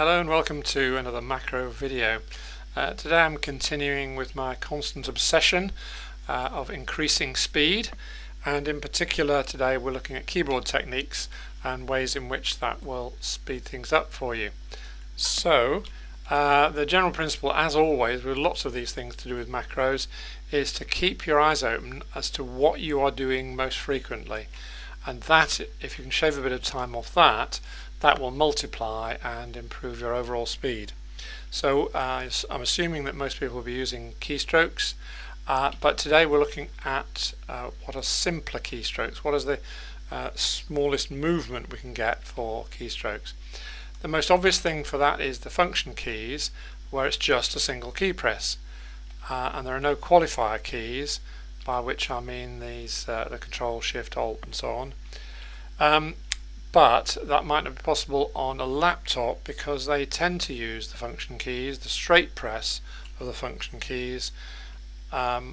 Hello and welcome to another macro video. Today I'm continuing with my constant obsession of increasing speed, and in particular today we're looking at keyboard techniques and ways in which that will speed things up for you. So the general principle, as always with lots of these things to do with macros, is to keep your eyes open as to what you are doing most frequently, and that, if you can shave a bit of time off that will multiply and improve your overall speed. So I'm assuming that most people will be using keystrokes, but today we're looking at what are simpler keystrokes. What is the smallest movement we can get for keystrokes? The most obvious thing for that is the function keys, where it's just a single key press, and there are no qualifier keys, by which I mean these the Control, Shift, Alt and so on. But that might not be possible on a laptop because they tend to use the function keys, the straight press of the function keys,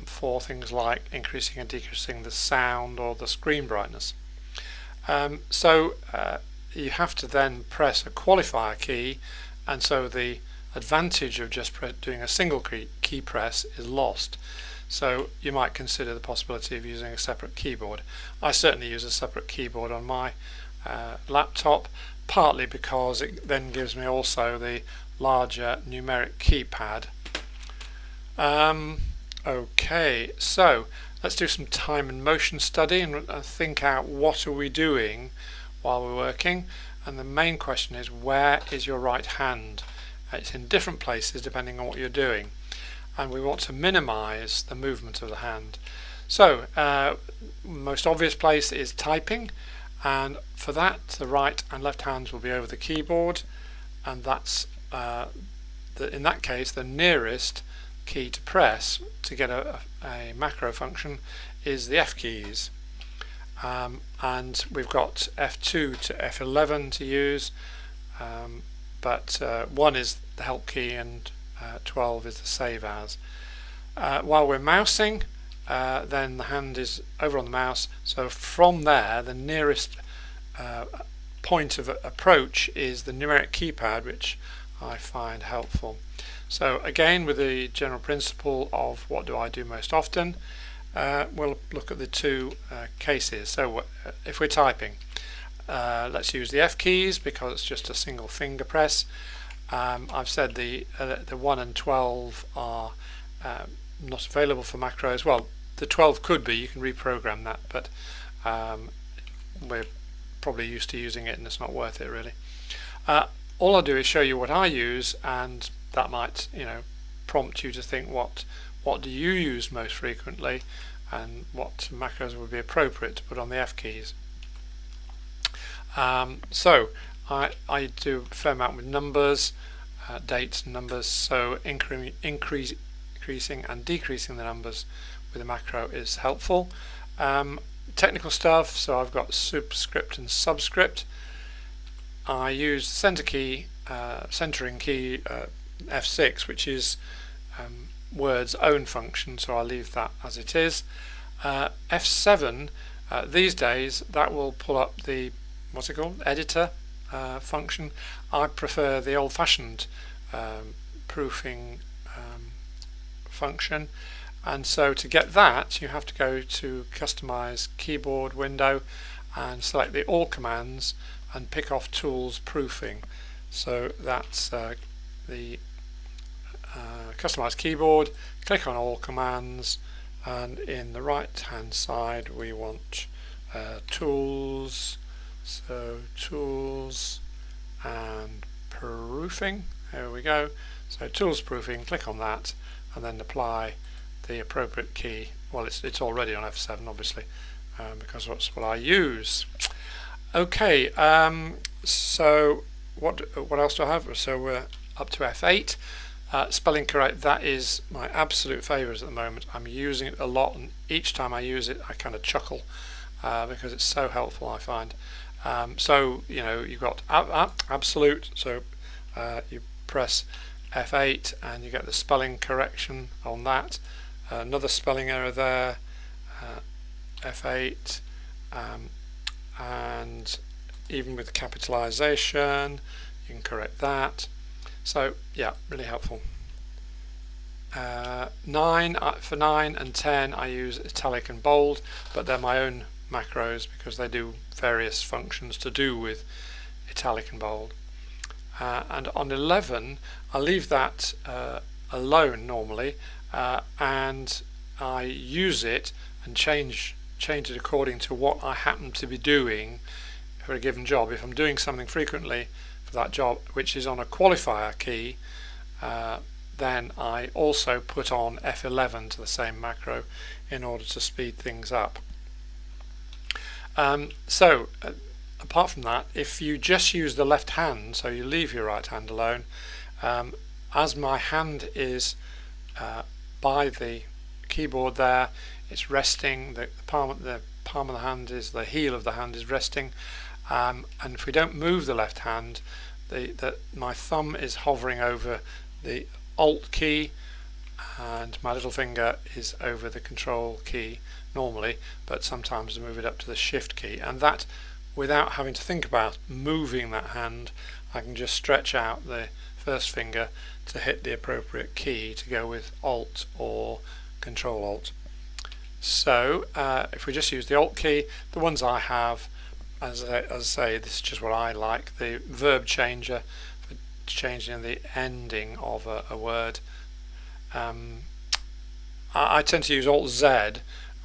for things like increasing and decreasing the sound or the screen brightness. So you have to then press a qualifier key, and so the advantage of just doing a single key press is lost. So you might consider the possibility of using a separate keyboard. I certainly use a separate keyboard on my laptop, partly because it then gives me also the larger numeric keypad. Okay, so let's do some time and motion study and think out what are we doing while we're working. And the main question is, where is your right hand? It's in different places depending on what you're doing, and we want to minimize the movement of the hand. So most obvious place is typing, and for that the right and left hands will be over the keyboard, and that's in that case the nearest key to press to get a macro function is the F keys, and we've got F2 to F11 to use, but 1 is the help key and 12 is the save as. While we're mousing, then the hand is over on the mouse, so from there the nearest point of approach is the numeric keypad, which I find helpful. So again, with the general principle of what do I do most often, we'll look at the two cases. So if we're typing, let's use the F keys because it's just a single finger press. I've said the 1 and 12 are not available for macros. Well, the 12 could be, you can reprogram that, but we're probably used to using it and it's not worth it really. All I'll do is show you what I use, and that might prompt you to think what do you use most frequently and what macros would be appropriate to put on the F keys. So I do a fair amount with numbers, dates and numbers, so increasing and decreasing the numbers with a macro is helpful. Technical stuff, so I've got superscript and subscript. I use center key, centering key, F6, which is Word's own function, so I'll leave that as it is. F7, these days that will pull up the editor function. I prefer the old-fashioned proofing function, and so to get that you have to go to customize keyboard window and select the all commands and pick off tools proofing. So that's the customize keyboard, click on all commands, and in the right hand side we want tools, so tools and proofing, there we go. So tools proofing, click on that and then apply the appropriate key. Well, it's already on F7 obviously, because that's what I use. Okay, so what else do I have? So we're up to F8. Spelling correct, that is my absolute favourite at the moment. I'm using it a lot, and each time I use it I kind of chuckle because it's so helpful, I find. So you've got absolute, so you press F8 and you get the spelling correction on that. Another spelling error there, F8, and even with capitalization you can correct that. So yeah, really helpful. 9 for 9 and 10 I use italic and bold, but they're my own macros because they do various functions to do with italic and bold. And on 11 I leave that alone normally, and I use it and change it according to what I happen to be doing for a given job. If I'm doing something frequently for that job which is on a qualifier key, then I also put on F11 to the same macro in order to speed things up. Apart from that, if you just use the left hand, so you leave your right hand alone, as my hand is by the keyboard there, it's resting, the palm of the hand is, the heel of the hand is resting, and if we don't move the left hand, my thumb is hovering over the Alt key and my little finger is over the Control key normally, but sometimes I move it up to the Shift key, and that, without having to think about moving that hand, I can just stretch out the first finger to hit the appropriate key to go with Alt or Control Alt. So if we just use the Alt key, the ones I have, as I say, this is just what I like, the verb changer for changing the ending of a word. I tend to use Alt Z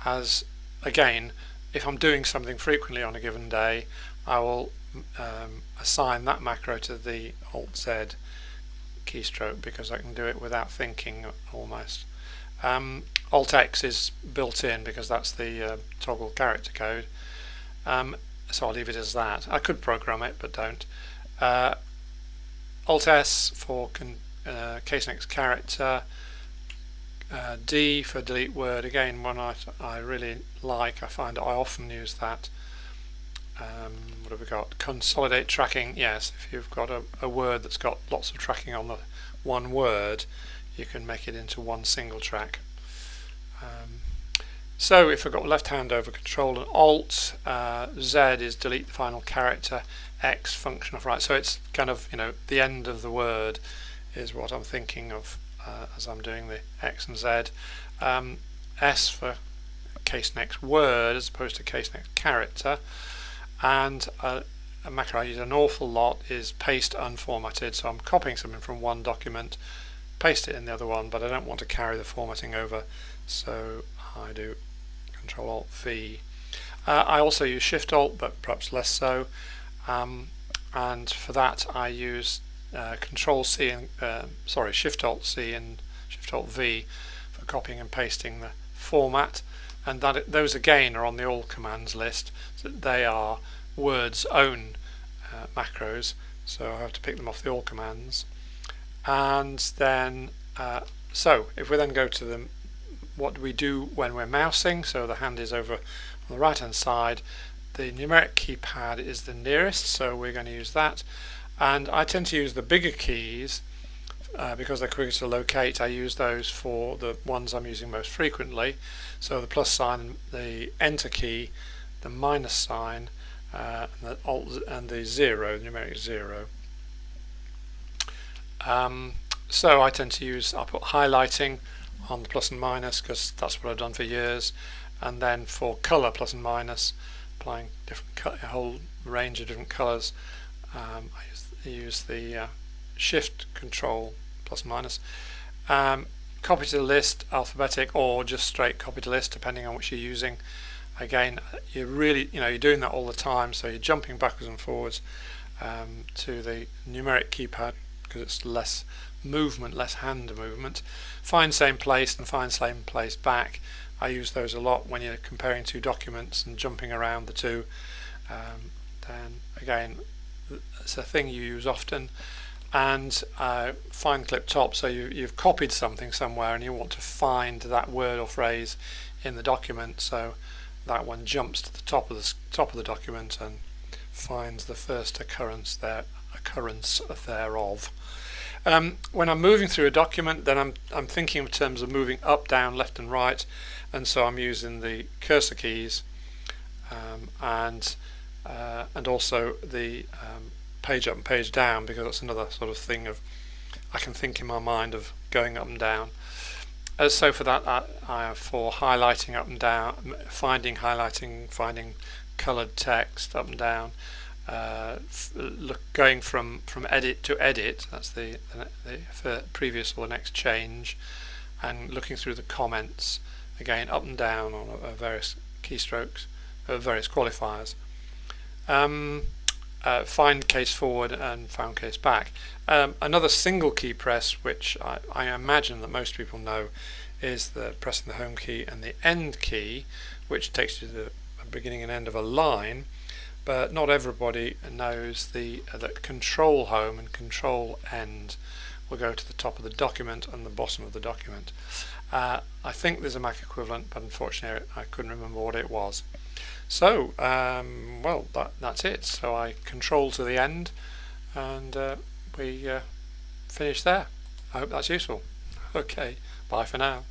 as, again, if I'm doing something frequently on a given day, I will assign that macro to the Alt Z keystroke because I can do it without thinking almost. Alt X is built in because that's the toggle character code, so I'll leave it as that. I could program it but don't. Alt S for case next character, D for delete word, again one I really like. I find I often use that. What have we got? Consolidate tracking. Yes, if you've got a word that's got lots of tracking on the one word, you can make it into one single track. So if I've got left hand over Control and Alt, Z is delete the final character, X function of right. So it's kind of, the end of the word is what I'm thinking of as I'm doing the X and Z. S for case next word as opposed to case next character. And a macro I use an awful lot is paste unformatted. So I'm copying something from one document, paste it in the other one, but I don't want to carry the formatting over, so I do Control Alt V. I also use Shift Alt, but perhaps less so, and for that I use Control C and Shift Alt C and Shift Alt V for copying and pasting the format, and those again are on the All Commands list. So they are Word's own macros, so I have to pick them off the All Commands. And then so if we then go to them, what do we do when we're mousing? So the hand is over on the right hand side, the numeric keypad is the nearest, so we're going to use that, and I tend to use the bigger keys because they're quicker to locate. I use those for the ones I'm using most frequently, so the plus sign, the enter key, the minus sign, and the alt and the zero, the numeric 0. So I tend to I put highlighting on the plus and minus because that's what I've done for years, and then for colour plus and minus, applying a whole range of different colours, I use the Shift Control plus and minus. Copy to the list, alphabetic, or just straight copy to list depending on which you're using. Again, you're really, you're doing that all the time, so you're jumping backwards and forwards to the numeric keypad because it's less movement, less hand movement. Find same place and find same place back. I use those a lot when you're comparing two documents and jumping around the two. Then again, it's a thing you use often. And find clip top, so you've copied something somewhere and you want to find that word or phrase in the document, so that one jumps to the top of the document and finds the first occurrence thereof. When I'm moving through a document, then I'm thinking in terms of moving up, down, left and right, and so I'm using the cursor keys and also the page up and page down, because that's another sort of thing of I can think in my mind of going up and down. So for that, I have for highlighting up and down, highlighting, finding coloured text up and down, going from edit to edit, that's the previous or next change, and looking through the comments, again up and down on various keystrokes, various qualifiers. Find case forward and found case back. Another single key press, which I imagine that most people know, is the pressing the home key and the end key, which takes you to the beginning and end of a line. But not everybody knows that control home and control end will go to the top of the document and the bottom of the document. I think there's a Mac equivalent, but unfortunately I couldn't remember what it was. So, well, that's it. So I control to the end, and we finish there. I hope that's useful. Okay, bye for now.